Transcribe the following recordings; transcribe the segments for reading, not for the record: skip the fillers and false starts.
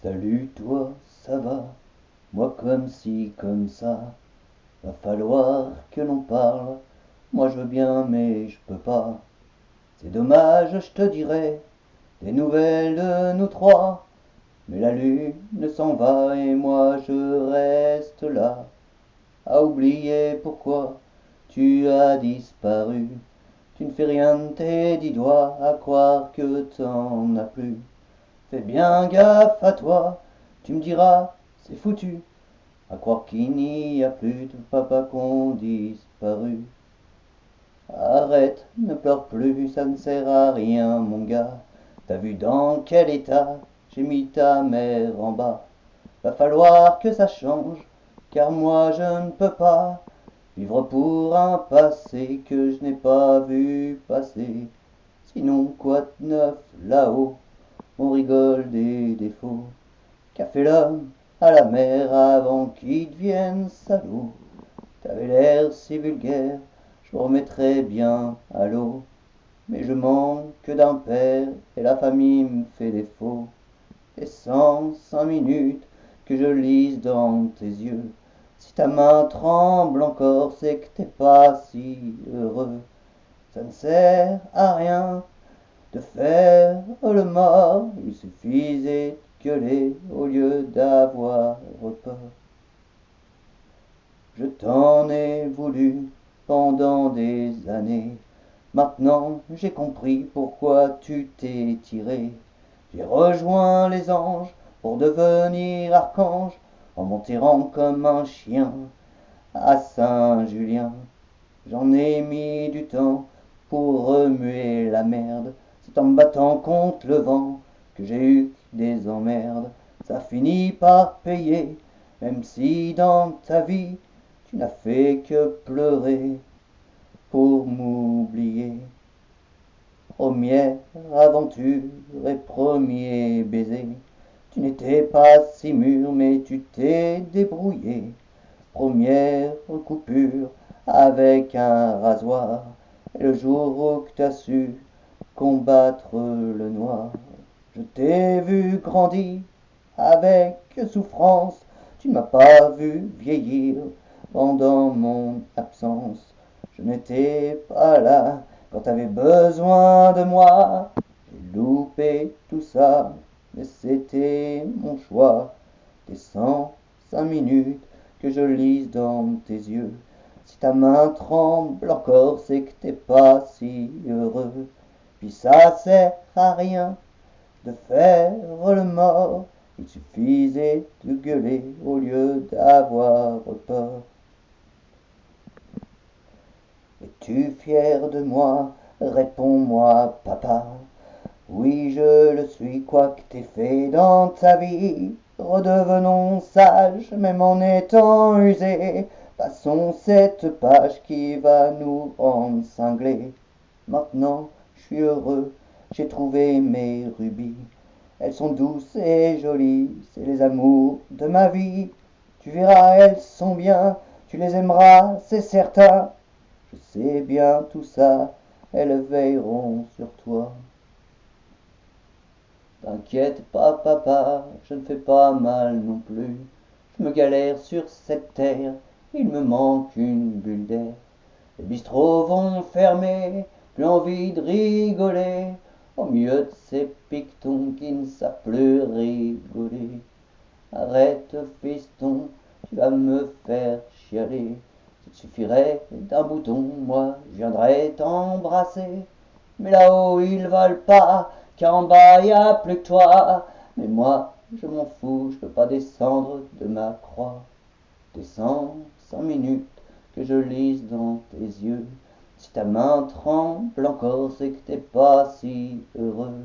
Salut toi, ça va? Moi comme ci, comme ça. Va falloir que l'on parle. Moi je veux bien mais je peux pas. C'est dommage, je te dirais, des nouvelles de nous trois. Mais la lune s'en va et moi je reste là, à oublier pourquoi tu as disparu. Tu ne fais rien de tes 10 doigts à croire que t'en as plus. Fais bien gaffe à toi, tu me diras, c'est foutu, à croire qu'il n'y a plus de papa qu'on disparu. Arrête, ne pleure plus, ça ne sert à rien mon gars. T'as vu dans quel état j'ai mis ta mère en bas. Va falloir que ça change, car moi je ne peux pas vivre pour un passé que je n'ai pas vu passer. Sinon quoi de neuf là-haut? On rigole des défauts qu'a fait l'homme à la mer avant qu'il devienne salaud. T'avais l'air si vulgaire, je me remettrais bien à l'eau. Mais je manque d'un père et la famille me fait défaut. Et 105 minutes que je lise dans tes yeux. Si ta main tremble encore, c'est que t'es pas si heureux. Ça ne sert à rien de faire le mort, il suffisait de gueuler au lieu d'avoir peur. Je t'en ai voulu pendant des années, maintenant j'ai compris pourquoi tu t'es tiré. J'ai rejoint les anges pour devenir archange, en m'enterrant comme un chien à Saint-Julien. J'en ai mis du temps pour remuer la merde. C'est en me battant contre le vent que j'ai eu des emmerdes. Ça finit par payer, même si dans ta vie tu n'as fait que pleurer pour m'oublier. Première aventure et premier baiser, tu n'étais pas si mûr mais tu t'es débrouillé. Première coupure avec un rasoir, et le jour où que t'as su combattre le noir. Je t'ai vu grandir avec souffrance, tu ne m'as pas vu vieillir pendant mon absence. Je n'étais pas là quand t'avais besoin de moi. J'ai loupé tout ça, mais c'était mon choix. Des 105 minutes que je lise dans tes yeux. Si ta main tremble encore, c'est que t'es pas si heureux. Puis ça sert à rien de faire le mort. Il suffisait de gueuler au lieu d'avoir peur. Es-tu fier de moi? Réponds-moi, papa. Oui, je le suis, quoi que t'aies fait dans ta vie. Redevenons sages, même en étant usés. Passons cette page qui va nous rendre cinglés. Maintenant, je suis heureux, j'ai trouvé mes rubis. Elles sont douces et jolies, c'est les amours de ma vie. Tu verras, elles sont bien, tu les aimeras, c'est certain. Je sais bien tout ça, elles veilleront sur toi. T'inquiète pas, papa, je ne fais pas mal non plus. Je me galère sur cette terre, il me manque une bulle d'air. Les bistrots vont fermer, plus envie de rigoler, au milieu de ces pictons qui ne savent plus rigoler. Arrête, fiston, tu vas me faire chialer. S'il suffirait d'un bouton, moi je viendrais t'embrasser. Mais là-haut ils veulent pas, car en bas y a plus que toi. Mais moi je m'en fous, je peux pas descendre de ma croix. Descends 5 minutes que je lise dans tes yeux. Si ta main tremble encore, c'est que t'es pas si heureux.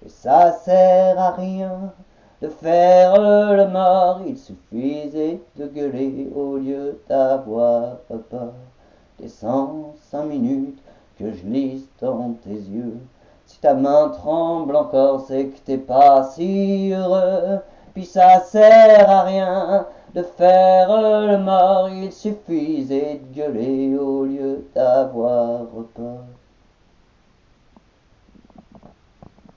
Et ça sert à rien de faire le mort, il suffisait de gueuler au lieu d'avoir peur. Descends 5 minutes que je lise dans tes yeux. Si ta main tremble encore, c'est que t'es pas si heureux. Puis ça sert à rien de faire le mort, il suffisait de gueuler au lieu d'avoir peur.